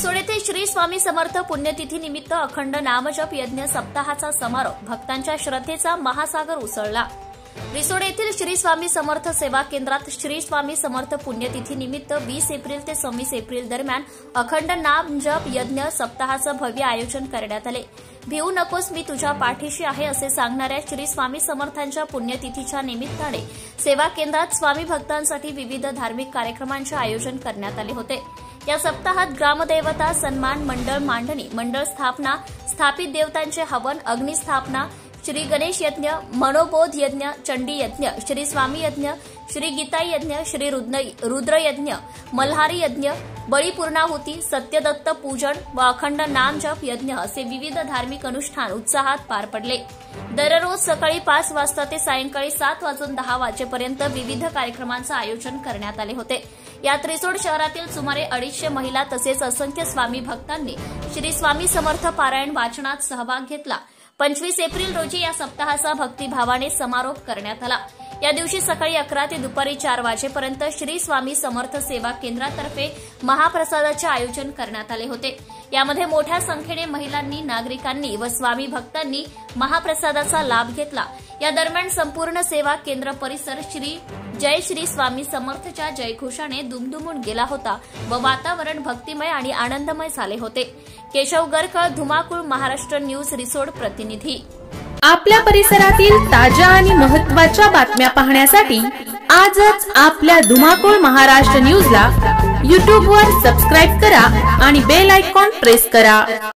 रिसोड येथे श्री स्वामी समर्थ पुण्यतिथी निमित्त अखंड नामजप यज्ञ सप्ताहाचा समारोप भक्तांच्या श्रद्धेचा महासागर उसळला। रिसोड येथील श्री स्वामी समर्थ सेवा केंद्रात श्री स्वामी समर्थ पुण्यतिथी निमित्त 20 एप्रिल ते 26 एप्रिल दरम्यान अखंड नामजप यज्ञ सप्ताहाचं भव्य आयोजन करण्यात आले। भिवू नकोस मी तुझ्या पाठीशी आहे असे सांगणाऱ्या श्री स्वामी समर्थांच्या पुण्यतिथीच्या निमित्ताने सेवा केंद्रात स्वामी भक्तांसाठी विविध धार्मिक कार्यक्रमांचे आयोजन करण्यात आले होते। या सप्ताहात ग्रामदेवता सन्मान मंडळ मांडणी, मंडळ स्थापना, स्थापित देवतांचे हवन, अग्निस्थापना, श्री गणेश यज्ञ, मनोबोध यज्ञ, चंडी यज्ञ, श्री स्वामी यज्ञ, श्री गीता यज्ञ, श्री रुद्र यज्ञ, मल्हारी यज्ञ, बळी पूर्णाहुती, सत्यदत्त पूजन व अखंड नामजप यज्ञ असे विविध धार्मिक अनुष्ठान उत्साहात पार पडले। दररोज सकाळी 5 वाजता ते सायंकाळी 7:10 वाजेपर्यंत विविध कार्यक्रमांचे आयोजन करण्यात आले होते। यात रिसोड शहरातील सुमारे 250 महिला तसेच असंख्य स्वामी भक्तांनी श्री स्वामी समर्थ पारायण वाचनात सहभाग घेतला। 25 एप्रिल रोजी या सप्ताहाचा भक्तिभावाने समारोप करण्यात आला। या दिवशी सकाळी 11 ते दुपारी 4 वाजेपर्यंत श्री स्वामी समर्थ सेवा केंद्रातर्फे महाप्रसादाचे आयोजन करण्यात आले होते। यामध्ये मोठ्या संख्येने महिलांनी, नागरिकांनी व स्वामी भक्तांनी महाप्रसादाचा लाभ घेतला। या दरम्यान संपूर्ण सेवा केंद्र परिसर जय श्री स्वामी समर्थच्या जयघोषाने दुमदुमून गेला होता व वातावरण भक्तिमय आणि आनंदमय झाले होते। केशव गरकळ, धुमाकूळ, महाराष्ट्र न्यूज, रिसोड प्रतिनिधी। आपल्या परिसरातील ताज्या आणि महत्त्वाच्या बातम्या पाहण्यासाठी आजच आपल्या धुमाकूळ महाराष्ट्र न्यूजला YouTube वर सबस्क्राइब करा आणि बेल आयकॉन प्रेस करा।